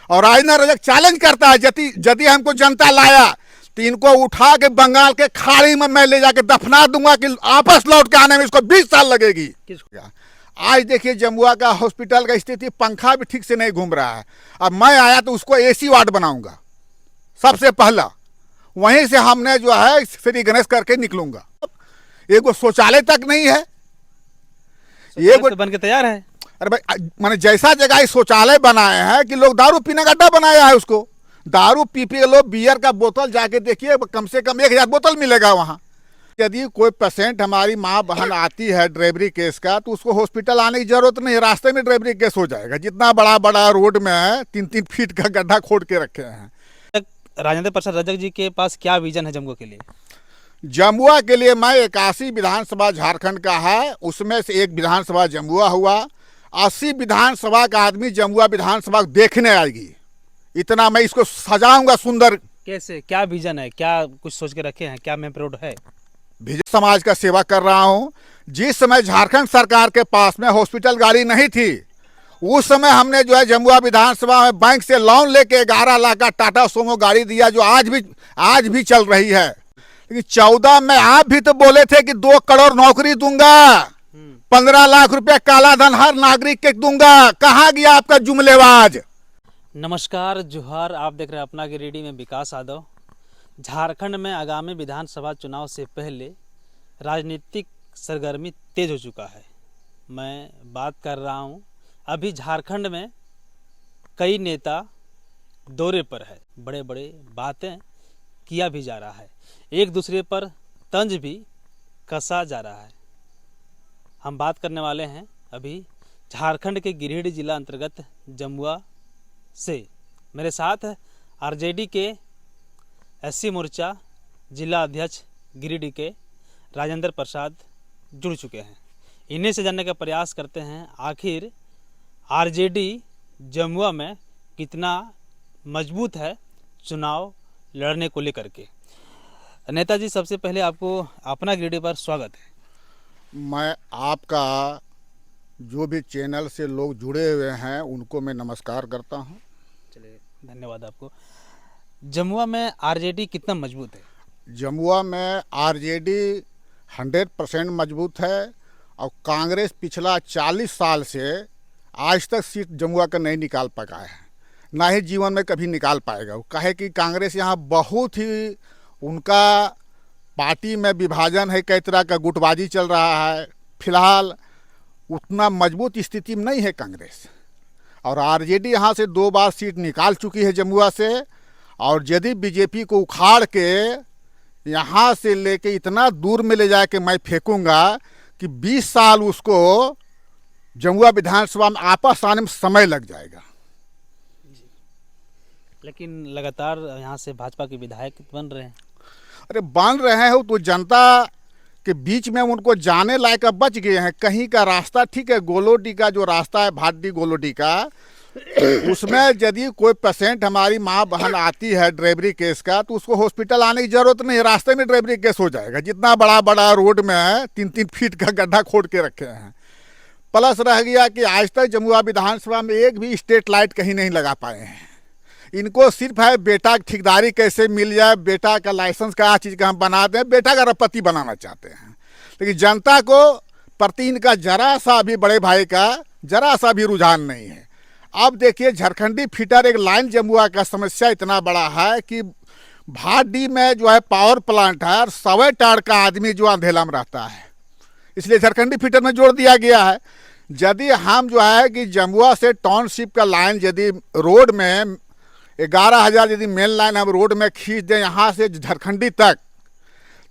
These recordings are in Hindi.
और राजेंद्र रजक चैलेंज करता है, यदि हमको जनता लाया तो इनको उठा के बंगाल के खाड़ी में मैं ले जाके दफना दूंगा कि वापस लौट के आने में इसको 20 साल लगेगी। आज देखिए जमुआ का हॉस्पिटल का स्थिति, पंखा भी ठीक से नहीं घूम रहा है। अब मैं आया तो उसको एसी वार्ड बनाऊंगा सबसे पहला, वहीं से हमने जो है श्री गणेश करके निकलूंगा। एक शौचालय तक नहीं है, ये तो बन के तैयार है। अरे भाई मैंने जैसा जगह शौचालय बनाए हैं कि लोग दारू पीने का अड्डा बनाया है, उसको दारू पी पी लोग बियर का बोतल जाके देखिए कम से कम 1000 बोतल मिलेगा वहाँ। यदि कोई पेशेंट हमारी माँ बहन आती है ड्राइवरी केस का तो उसको हॉस्पिटल आने की जरूरत नहीं है, रास्ते में ड्राइवरी केस हो जाएगा। जितना बड़ा बड़ा रोड में है 3-3 फीट का गड्ढा खोद के रखे हैं। राजेंद्र प्रसाद रजक जी के पास क्या विजन है जमुआ के लिए? जमुआ के लिए मैं 81 विधानसभा झारखंड का है, उसमें से एक विधानसभा जमुआ हुआ। 80 विधानसभा का आदमी जमुआ विधानसभा देखने आएगी, इतना मैं इसको सजाऊंगा सुंदर। कैसे, क्या विजन है, क्या कुछ सोच के रखे हैं, क्या मेन है? समाज का सेवा कर रहा हूं। जिस समय झारखंड सरकार के पास में हॉस्पिटल गाड़ी नहीं थी, उस समय हमने जो है जमुआ विधानसभा में बैंक से लोन लेके 11 लाख का टाटा सोमो गाड़ी दिया, जो आज भी चल रही है। लेकिन 14 में आप भी तो बोले थे कि 2 करोड़ नौकरी दूंगा, 15 लाख रुपया काला धन हर नागरिक के दूंगा। कहाँ गया आपका जुमलेबाज? नमस्कार, जोहार। आप देख रहे हैं अपना गिरिडीह में विकास यादव। झारखंड में आगामी विधानसभा चुनाव से पहले राजनीतिक सरगर्मी तेज हो चुका है। मैं बात कर रहा हूं, अभी झारखंड में कई नेता दौरे पर है, बड़े बड़े बातें किया भी जा रहा है, एक दूसरे पर तंज भी कसा जा रहा है। हम बात करने वाले हैं अभी झारखंड के गिरिडीह जिला अंतर्गत जमुआ से। मेरे साथ आरजेडी के एससी मोर्चा जिला अध्यक्ष गिरिडीह के राजेंद्र प्रसाद जुड़ चुके हैं। इन्हीं से जानने का प्रयास करते हैं आखिर आरजेडी जमुआ में कितना मजबूत है चुनाव लड़ने को लेकर के। नेताजी, सबसे पहले आपको अपना गिरिडीह पर स्वागत है। मैं आपका जो भी चैनल से लोग जुड़े हुए हैं उनको मैं नमस्कार करता हूं। चलिए, धन्यवाद आपको। जमुआ में आरजेडी कितना मजबूत है? जमुआ में आरजेडी 100% मजबूत है और कांग्रेस पिछला 40 साल से आज तक सीट जमुआ का नहीं निकाल पाया है, ना ही जीवन में कभी निकाल पाएगा। वो कहे कि कांग्रेस यहाँ बहुत ही, उनका पार्टी में विभाजन है, कई तरह का गुटबाजी चल रहा है। फिलहाल उतना मजबूत स्थिति में नहीं है कांग्रेस। और आरजेडी यहाँ से 2 बार सीट निकाल चुकी है जमुआ से, और यदि बीजेपी को उखाड़ के यहाँ से लेके इतना दूर में ले जाके मैं फेंकूंगा कि 20 साल उसको जमुआ विधानसभा में आपस आने में समय लग जाएगा। लेकिन लगातार यहाँ से भाजपा के विधायक बन रहे हैं। अरे बन रहे हो तो जनता के बीच में उनको जाने लायक बच गए हैं। कहीं का रास्ता ठीक है, गोलोडी का जो रास्ता है भाटी गोलोडी का, उसमें यदि कोई पेशेंट हमारी माँ बहन आती है ड्राइवरी केस का तो उसको हॉस्पिटल आने की जरूरत नहीं है, रास्ते में ड्राइवरी केस हो जाएगा। जितना बड़ा बड़ा रोड में है 3-3 फीट का गड्ढा खोद के रखे हैं। प्लस रह गया कि आज तक जमुआ विधानसभा में एक भी स्ट्रीट लाइट कहीं नहीं लगा पाए हैं। इनको सिर्फ है बेटा की ठेकेदारी कैसे मिल जाए, बेटा का लाइसेंस क्या चीज़ का हम बना दें, बेटा का रपति बनाना चाहते हैं। लेकिन जनता को प्रति इनका जरा सा भी, बड़े भाई का जरा सा भी रुझान नहीं है। अब देखिए झारखंडी फीटर एक लाइन जमुआ का समस्या इतना बड़ा है कि भाटी में जो है पावर प्लांट है और 100 टार का आदमी जो अंधेला में रहता है, इसलिए झारखंडी फीटर में जोड़ दिया गया है। यदि हम जो है कि जमुआ से टाउनशिप का लाइन यदि रोड में 11,000 यदि मेन लाइन हम रोड में खींच दें यहाँ से झारखंडी तक,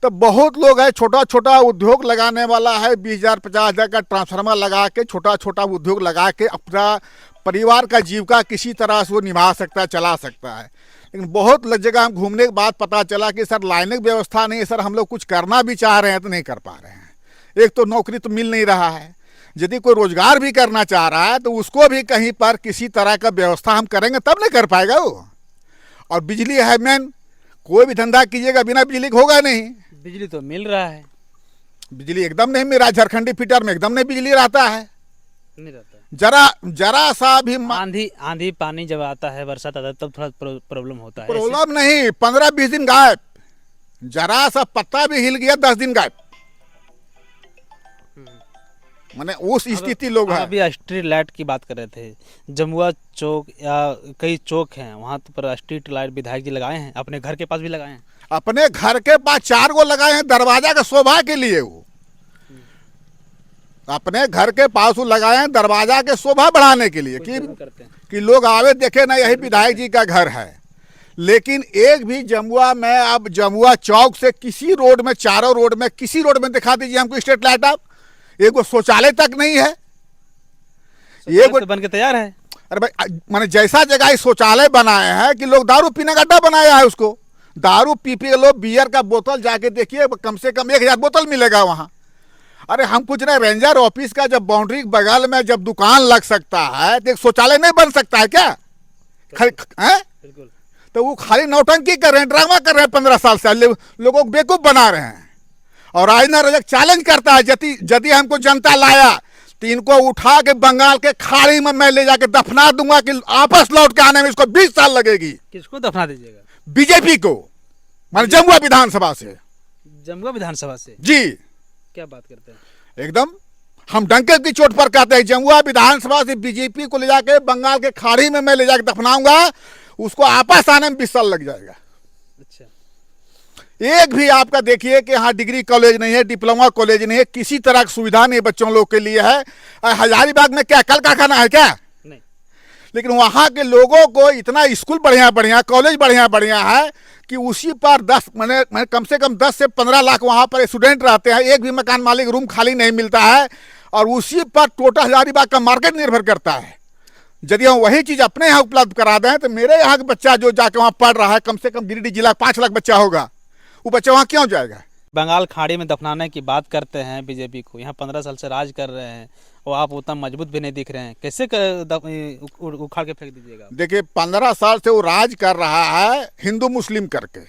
तो बहुत लोग है छोटा छोटा उद्योग लगाने वाला है, 20,000 50,000 का ट्रांसफार्मर लगा के छोटा छोटा उद्योग लगा के अपना परिवार का जीविका किसी तरह से वो निभा सकता है, चला सकता है। लेकिन बहुत जगह हम घूमने के बाद पता चला कि सर लाइनिंग व्यवस्था नहीं है, सर हम लोग कुछ करना भी चाह रहे हैं तो नहीं कर पा रहे हैं। एक तो नौकरी तो मिल नहीं रहा है, यदि कोई रोजगार भी करना चाह रहा है तो उसको भी कहीं पर किसी तरह का व्यवस्था हम करेंगे तब नहीं कर पाएगा वो। और बिजली है मेन, कोई भी धंधा कीजिएगा बिना बिजली के होगा नहीं। बिजली तो मिल रहा है, बिजली एकदम नहीं मिल रहा है। झारखंडी फीटर में एकदम नहीं बिजली रहता है, नहीं रहता है। जरा जरा सा भी आंधी आंधी पानी जब आता है, बरसात आता है, तब थोड़ा प्रॉब्लम होता है। प्रॉब्लम नहीं, 15-20 दिन गायब। जरा सा पत्ता भी हिल गया 10 दिन गायब। माने उस स्थिति लोग हम हैं। अभी स्ट्रीट लाइट की बात कर रहे थे, जमुआ चौक या कई चौक हैं वहाँ पर स्ट्रीट लाइट विधायक जी लगाए हैं, अपने घर के पास भी लगाए हैं। अपने घर के पास 4 गो लगाए हैं, दरवाजा का शोभा के लिए। वो अपने घर के पास वो लगाए हैं दरवाजा के शोभा बढ़ाने के लिए कि लोग आवे देखे ना यही विधायक जी का घर है। लेकिन एक भी जमुआ में, अब जमुआ चौक से किसी रोड में, चारों रोड में, किसी रोड में दिखा दीजिए हमको स्ट्रीट लाइट। आप एक वो शौचालय तक नहीं है। ये तो बन के तैयार है। अरे भाई, माने जैसा जगह शौचालय बनाए हैं कि लोग दारू पीने का अड्डा बनाया है उसको। दारू पी पी लोग बियर का बोतल जाके देखिए, कम से कम 1000 बोतल मिलेगा वहां। अरे हम पूछ रहे, रेंजर ऑफिस का जब बाउंड्री बगल में जब दुकान लग सकता है तो एक शौचालय नहीं बन सकता है क्या? बिल्कुल। तो वो खाली नौटंकी कर रहे हैं, ड्रामा कर रहे हैं 15 साल से, लोगों को बेवकूफ बना रहे हैं। और राजेंद्र रजक चैलेंज करता है, यदि हमको जनता लाया तो इनको उठा के बंगाल के खाड़ी में मैं ले जाके दफना दूंगा कि वापस लौट के आने में इसको 20 साल लगेगी। किसको दफना दीजिएगा? बीजेपी को, माने जमुआ विधानसभा से। जमुआ विधानसभा से? जी। क्या बात करते हैं? एकदम हम डंके की चोट पर कहते हैं, जमुआ विधानसभा से बीजेपी को ले जाके बंगाल के खाड़ी में मैं ले जाके दफनाऊंगा, उसको आपस आने में 20 साल लग जाएगा। अच्छा। एक भी आपका देखिए कि हाँ डिग्री कॉलेज नहीं है, डिप्लोमा कॉलेज नहीं है, किसी तरह की सुविधा नहीं बच्चों लोग के लिए है। हजारीबाग में क्या कल कारखाना है क्या? नहीं। लेकिन वहाँ के लोगों को इतना स्कूल बढ़िया बढ़िया, कॉलेज बढ़िया बढ़िया है कि उसी पर 10 मैंने कम से कम 10 से 15 लाख वहाँ पर स्टूडेंट रहते हैं। एक भी मकान मालिक रूम खाली नहीं मिलता है, और उसी पर टोटल हजारीबाग का मार्केट निर्भर करता है। यदि हम वही चीज़ अपने यहाँ उपलब्ध करा दें तो मेरे यहाँ का बच्चा जो जाके वहाँ पढ़ रहा है, कम से कम गिरिडीह जिला 5 लाख बच्चा होगा, वो बच्चा वहाँ क्यों जाएगा? बंगाल खाड़ी में दफनाने की बात करते हैं बीजेपी को, यहाँ 15 साल से राज कर रहे हैं और आप उतना मजबूत भी नहीं दिख रहे हैं, कैसे उखाड़ के फेंक दीजिएगा? देखिए 15 साल से वो राज कर रहा है हिंदू मुस्लिम करके।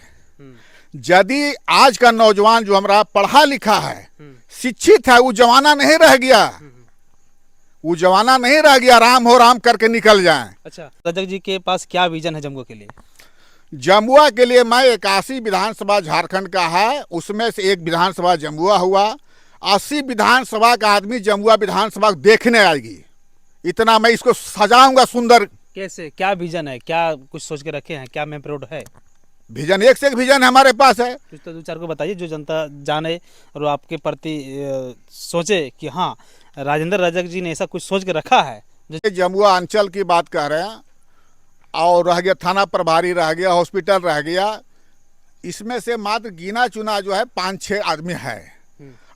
यदि आज का नौजवान जो हमारा पढ़ा लिखा है, शिक्षित है, वो जमाना नहीं रह गया, वो जमाना नहीं रह गया राम हो राम करके निकल जाएं। अच्छा, रजक जी के पास क्या विजन है जमुआ के लिए? जमुआ के लिए मैं 81 विधानसभा झारखंड का है, उसमें से एक विधानसभा जमुआ हुआ। 80 विधानसभा का आदमी जमुआ विधानसभा देखने आएगी, इतना मैं इसको सजाऊंगा सुंदर। कैसे, क्या विजन है, क्या कुछ सोच के रखे हैं, क्या मेन रोड है? विजन एक से एक विजन हमारे पास है। कुछ तो 2-4 को बताइए जो जनता जाने और आपके प्रति सोचे कि हाँ राजेंद्र रजक जी ने ऐसा कुछ सोच के रखा है। जमुआ अंचल की बात कर रहे हैं, और रह गया थाना प्रभारी, रह गया हॉस्पिटल, रह गया। इसमें से मात्र गिना चुना जो है 5-6 आदमी है।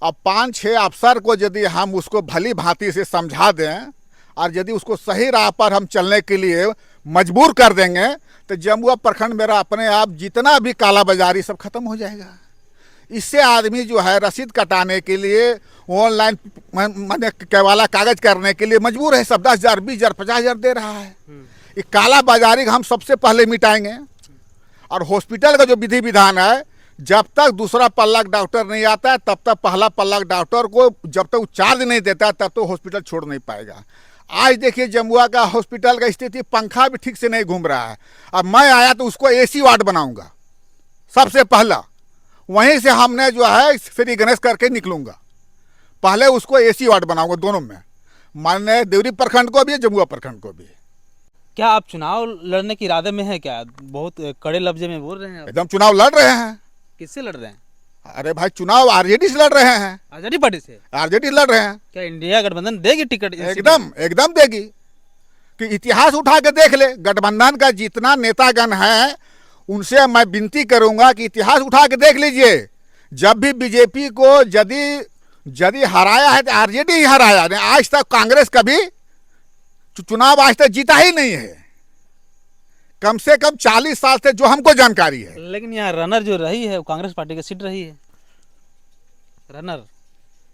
अब 5-6 अफसर को यदि हम उसको भली भांति से समझा दें और यदि उसको सही राह पर हम चलने के लिए मजबूर कर देंगे तो जमुआ प्रखंड मेरा अपने आप जितना भी काला बाजारी सब खत्म हो जाएगा। इससे आदमी जो है रसीद कटाने के लिए, ऑनलाइन मैंने केवाला कागज करने के लिए मजबूर है। सब 10,000, 20,000, 50,000 दे रहा है। ये काला बाजारी हम सबसे पहले मिटाएंगे। और हॉस्पिटल का जो विधि विधान है, जब तक दूसरा पल्ला डॉक्टर नहीं आता है तब तक पहला पल्ला डॉक्टर को जब तक चार्ज नहीं देता है तब तो हॉस्पिटल छोड़ नहीं पाएगा। आज देखिए जमुआ का हॉस्पिटल का स्थिति, पंखा भी ठीक से नहीं घूम रहा है। अब मैं आया तो उसको AC वार्ड बनाऊंगा सबसे पहला, वहीं से हमने जो है श्री गणेश करके निकलूंगा। पहले उसको AC वार्ड बनाऊंगा दोनों में, माननीय देवरी प्रखंड को भी, जमुआ प्रखंड को भी। क्या आप चुनाव लड़ने के इरादे में है क्या? बहुत कड़े लफ्जे में बोल रहे हैं आप। एकदम चुनाव लड़ रहे हैं। किससे लड़ रहे हैं? अरे भाई चुनाव आरजेडी से लड़ रहे हैं। आरजेडी पार्टी से? आरजेडी लड़ रहे हैं। क्या इंडिया गठबंधन देगी टिकट? एकदम देगी। कि इतिहास उठा के देख ले, गठबंधन का जितना नेतागण है उनसे मैं विनती करूंगा कि इतिहास उठा के देख लीजिए। जब भी बीजेपी को यदि हराया है तो आरजेडी ही हराया है। आज तक कांग्रेस कभी चुनाव आज तक जीता ही नहीं है, कम से कम 40 साल से जो हमको जानकारी है। लेकिन यहाँ रनर जो रही है वो कांग्रेस पार्टी की सीट रही है। रनर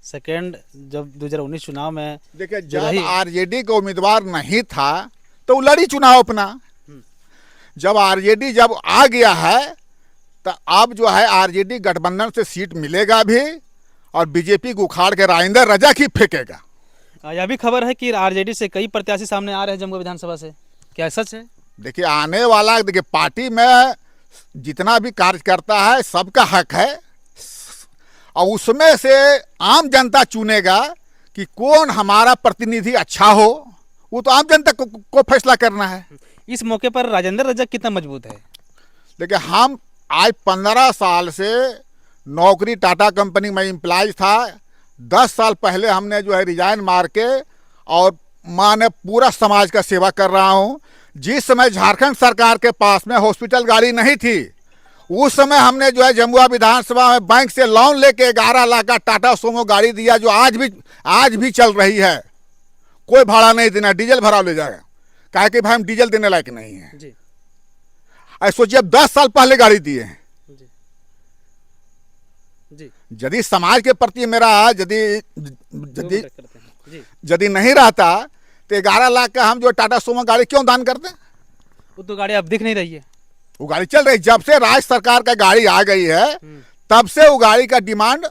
सेकेंड जब 2019 चुनाव में देखिए, जब आरजेडी का उम्मीदवार नहीं था तो वो लड़ी चुनाव अपना। जब आरजेडी जब आ गया है तो अब जो है आरजेडी गठबंधन से सीट मिलेगा भी, और बीजेपी को उखाड़ के राजेंद्र रजक ही फेंकेगा। यह भी खबर है कि आरजेडी से कई प्रत्याशी सामने आ रहे हैं जमुआ विधानसभा से, क्या सच है? देखिए आने वाला, देखिए पार्टी में जितना भी कार्यकर्ता है सबका हक है, और उसमें से आम जनता चुनेगा कि कौन हमारा प्रतिनिधि अच्छा हो, वो तो आम जनता को फैसला करना है। इस मौके पर राजेंद्र रजक कितना मजबूत है? देखिए हम आज 15 साल से नौकरी टाटा कंपनी में एम्प्लॉय था। 10 साल पहले हमने जो है रिजाइन मार के और माने पूरा समाज का सेवा कर रहा हूँ। जिस समय झारखंड सरकार के पास में हॉस्पिटल गाड़ी नहीं थी, उस समय हमने जो है जमुआ विधानसभा में बैंक से लोन लेके 11 लाख का टाटा सोमो गाड़ी दिया, जो आज भी चल रही है। कोई भाड़ा नहीं देना, डीजल भरा ले जाएगा, कहे कि भाई हम डीजल देने लायक नहीं है। जी ऐसे सोचिए अब 10 साल पहले गाड़ी दिए हैं। जी जी, यदि समाज के प्रति मेरा यदि करते हैं जी। यदि नहीं रहता तो 11 लाख का हम जो टाटा सोमो गाड़ी क्यों दान करते? वो तो गाड़ी अब दिख नहीं रही है। वो गाड़ी चल रही, जब से राज्य सरकार का गाड़ी आ गई है तब से वो गाड़ी का डिमांड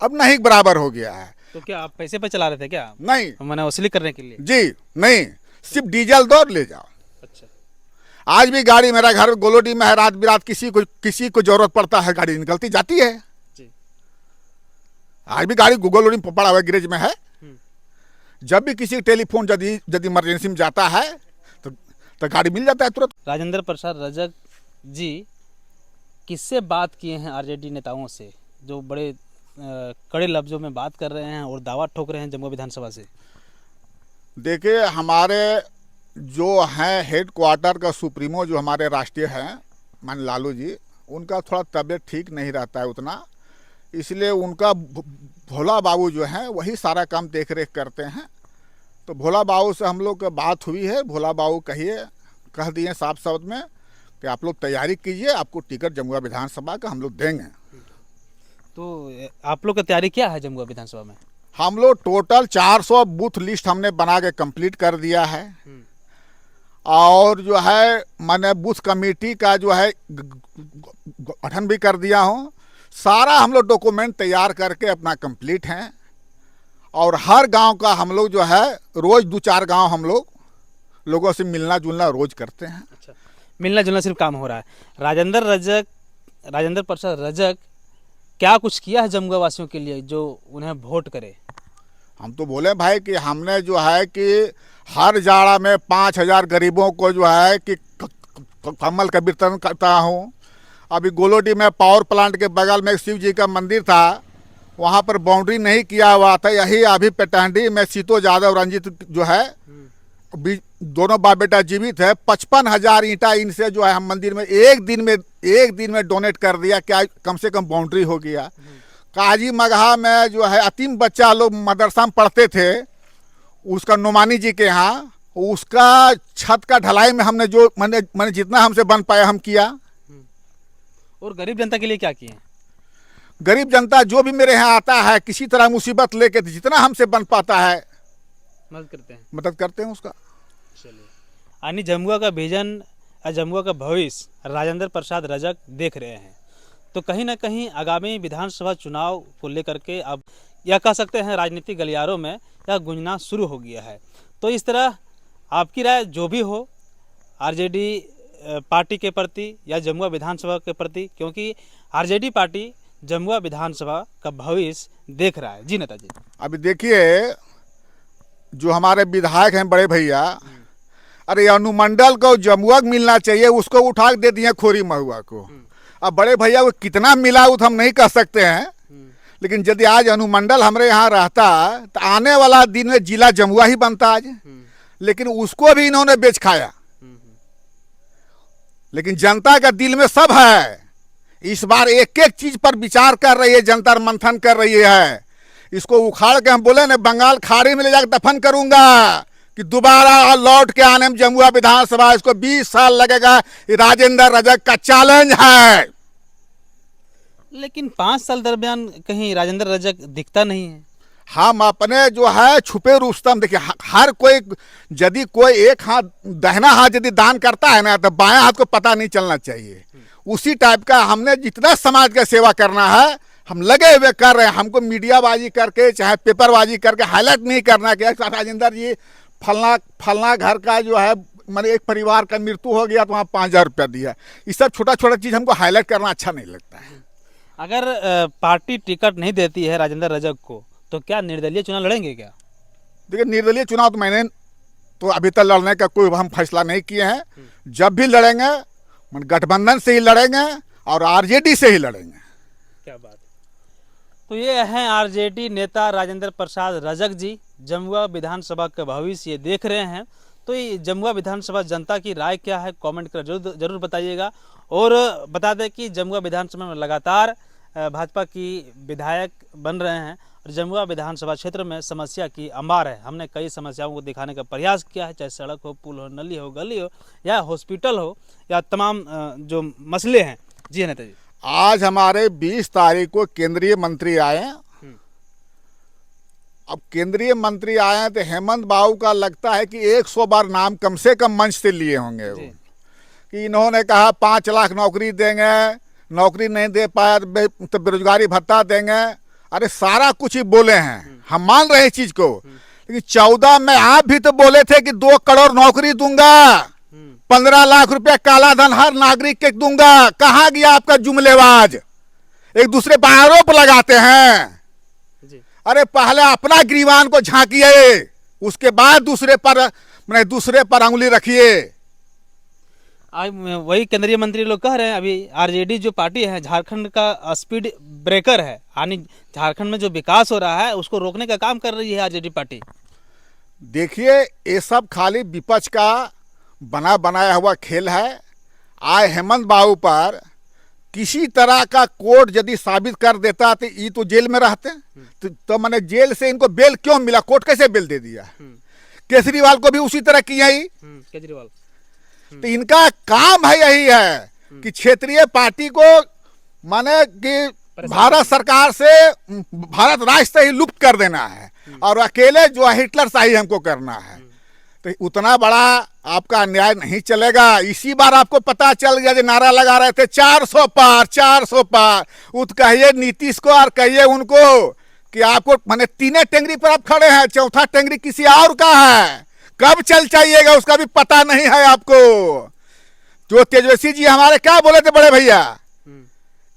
अब नहीं बराबर हो गया है। तो क्या आप पैसे पे चला रहे थे क्या? नहीं, मैंने वसूली करने के लिए? जी नहीं, सिर्फ डीजल दो ले जाओ। अच्छा, आज भी गाड़ी मेरा घर गोलोडी में है, रात बिरात किसी को जरूरत पड़ता है, गाड़ी निकलती जाती है। जी। आज भी गाड़ी गोलोडी में पड़ा हुआ गैरेज में है। जब भी किसी टेलीफोन यदि इमरजेंसी में जाता है तो गाड़ी मिल जाता है तुरंत। राजेंद्र प्रसाद रजक जी किससे बात किए हैं आरजेडी नेताओं से, जो बड़े कड़े लफ्जों में बात कर रहे हैं और दावा ठोक रहे हैं जमुआ विधानसभा से? देखिए हमारे जो हैं हेड क्वार्टर का सुप्रीमो जो हमारे राष्ट्रीय हैं मान लालू जी, उनका थोड़ा तबीयत ठीक नहीं रहता है उतना, इसलिए उनका भोला बाबू जो हैं वही सारा काम देख रेख करते हैं। तो भोला बाबू से हम लोग का बात हुई है। भोला बाबू कह दिए साफ शब्द में कि आप लोग तैयारी कीजिए, आपको टिकट जमुआ विधानसभा का हम लोग देंगे। तो आप लोग का तैयारी क्या है जमुआ विधानसभा में? हम लोग टोटल 400 बूथ लिस्ट हमने बना के कंप्लीट कर दिया है, और जो है मैंने बूथ कमेटी का जो है गठन भी कर दिया हूँ। सारा हम लोग डॉक्यूमेंट तैयार करके अपना कंप्लीट हैं, और हर गांव का हम लोग जो है रोज़ 2-4 गांव हम लोगों से मिलना जुलना रोज करते हैं। अच्छा, मिलना जुलना सिर्फ काम हो रहा है। राजेंद्र प्रसाद रजक क्या कुछ किया है जमुआ वासियों के लिए जो उन्हें वोट करे? हम तो बोले भाई कि हमने जो है कि हर जाड़ा में 5,000 गरीबों को जो है कि कम्बल का वितरण करता हूँ। अभी गोलोडी में पावर प्लांट के बगल में एक शिव जी का मंदिर था, वहाँ पर बाउंड्री नहीं किया हुआ था। यही अभी पेटहंडी में सीतो यादव रंजीत जो है दोनों बाप बेटा जीवित है, 55,000 ईंटा इनसे जो है हम मंदिर में एक दिन में डोनेट कर दिया। क्या कम से कम बाउंड्री हो गया। काजी मगहा में जो है अतीम बच्चा लोग मदरसा में पढ़ते थे, उसका नुमानी जी के यहाँ, उसका छत का ढलाई में हमने जो मैंने जितना हमसे बन पाया हम किया। और गरीब जनता के लिए क्या किए? गरीब जनता जो भी मेरे यहाँ आता है किसी तरह मुसीबत लेके, जितना हमसे बन पाता है मदद करते हैं उसका। चलिए, यानी जमुआ का विजन और जमुआ का भविष्य राजेंद्र प्रसाद रजक देख रहे हैं। तो कहीं ना कहीं आगामी विधानसभा चुनाव को लेकर के अब यह कह सकते हैं राजनीतिक गलियारों में यह गूंजना शुरू हो गया है। तो इस तरह आपकी राय जो भी हो आरजेडी पार्टी के प्रति या जमुआ विधानसभा के प्रति, क्योंकि आरजेडी पार्टी जमुआ विधानसभा का भविष्य देख रहा है। जी नेताजी, अभी देखिए जो हमारे विधायक हैं बड़े भैया, अरे अनुमंडल को जमुआ मिलना चाहिए, उसको उठा के दे दिए खोरी महुआ को। अब बड़े भैया को कितना मिला वो तो हम नहीं कह सकते हैं, लेकिन यदि आज अनुमंडल हमारे यहाँ रहता तो आने वाला दिन में जिला जमुआ ही बनता आज। लेकिन उसको भी इन्होंने बेच खाया। लेकिन जनता का दिल में सब है। इस बार एक एक चीज पर विचार कर रही है जनता, मंथन कर रही है। इसको उखाड़ के हम बोले ना बंगाल खाड़ी में ले जाकर दफन करूंगा कि दोबारा लौट के आने में जमुआ विधानसभा, इसको 20 साल लगेगा। राजेंद्र रजक का चैलेंज है। लेकिन 5 साल दरमियान कहीं राजेंद्र रजक दिखता नहीं है। हम अपने जो है छुपे रुस्तम, देखिए हर कोई यदि कोई एक हाथ दाहिना हाथ यदि दान करता है ना तो बायां हाथ को पता नहीं चलना चाहिए। उसी टाइप का हमने जितना समाज का सेवा करना है हम लगे हुए कर रहे हैं, हमको मीडियाबाजी करके चाहे पेपरबाजी करके हाईलाइट नहीं करना कि राजेंद्र जी फलना घर का जो है मैंने एक परिवार का मृत्यु हो गया तो वहाँ 5,000 रुपया दिया। ये सब छोटा छोटा चीज़ हमको हाईलाइट करना अच्छा नहीं लगता है। अगर पार्टी टिकट नहीं देती है राजेंद्र रजक को तो क्या निर्दलीय चुनाव लड़ेंगे क्या? देखिए, निर्दलीय चुनाव तो मैंने तो अभी तक लड़ने का कोई हम फैसला नहीं किए हैं। जब भी लड़ेंगे गठबंधन से ही लड़ेंगे और आरजेडी से ही लड़ेंगे। क्या बात है। तो ये हैं आरजेडी नेता राजेंद्र प्रसाद रजक जी। जमुआ विधानसभा का भविष्य ये देख रहे हैं, तो ये जमुआ विधानसभा जनता की राय क्या है कमेंट कर जरूर बताइएगा। और बता दें कि जमुआ विधानसभा में लगातार भाजपा की विधायक बन रहे हैं और जमुआ विधानसभा क्षेत्र में समस्या की अंबार है। हमने कई समस्याओं को दिखाने का प्रयास किया है, चाहे सड़क हो, पुल हो, नली हो, गली हो या हॉस्पिटल हो या तमाम जो मसले हैं। जी नेता जी, आज हमारे 20 तारीख को केंद्रीय मंत्री आए। अब केंद्रीय मंत्री आए तो हेमंत बाबू का लगता है कि 100 बार नाम कम से कम मंच से लिए होंगे वो, कि इन्होंने कहा 5 लाख नौकरी देंगे, नौकरी नहीं दे पाया तो बेरोजगारी भत्ता देंगे। अरे सारा कुछ ही बोले हैं, हम मान रहे हैं चीज को, लेकिन 14 में आप भी तो बोले थे कि 2 करोड़ नौकरी दूंगा, 15 लाख रुपया काला धन हर नागरिक के दूंगा। कहाँ गया आपका जुमलेबाज? एक दूसरे पर आरोप लगाते हैं। अरे पहले अपना गिरवान को झांकिए, उसके बाद दूसरे पर अंगुली रखिए। आज वही केंद्रीय मंत्री लोग कह रहे हैं अभी आरजेडी जो पार्टी है झारखंड का स्पीड ब्रेकर है, यानी झारखंड में जो विकास हो रहा है उसको रोकने का काम कर रही है आरजेडी पार्टी। देखिए, ये सब खाली विपक्ष का बनाया हुआ खेल है। आज हेमंत बाबू पर किसी तरह का कोर्ट यदि साबित कर देता तो ये तो जेल में रहते, तो मैंने जेल से इनको बेल क्यों मिला? कोर्ट कैसे बेल दे दिया? केजरीवाल को भी उसी तरह किया ही। केजरीवाल तो इनका काम है यही है कि क्षेत्रीय पार्टी को माने कि भारत सरकार से, भारत राष्ट्र से ही लुप्त कर देना है और अकेले जो हिटलर शाही हमको करना है। तो उतना बड़ा आपका अन्याय नहीं चलेगा। इसी बार आपको पता चल गया, जो नारा लगा रहे थे 400 पार 400 पार, उत कहिए नीतीश को और कहिए उनको कि आपको माने 3 टेंगरी पर आप खड़े हैं, 4था टेंगरी किसी और का है। कब चल चाहिएगा उसका भी पता नहीं है आपको। जो तेजस्वी जी हमारे क्या बोले थे बड़े भैया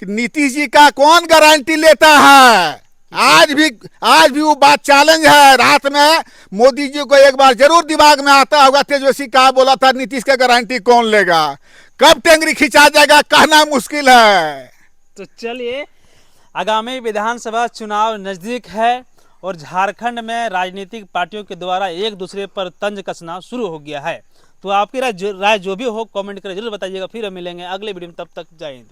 कि नीतीश जी का कौन गारंटी लेता है? आज भी वो बात चैलेंज है। रात में मोदी जी को एक बार जरूर दिमाग में आता होगा तेजस्वी क्या बोला था, नीतीश का गारंटी कौन लेगा? कब टेंगरी खिंचा जाएगा कहना मुश्किल है। तो चलिए, आगामी विधानसभा चुनाव नजदीक है और झारखंड में राजनीतिक पार्टियों के द्वारा एक दूसरे पर तंज कसना शुरू हो गया है। तो आपकी राय जो भी हो कमेंट करके जरूर बताइएगा। फिर हम मिलेंगे अगले वीडियो में, तब तक जय हिंद।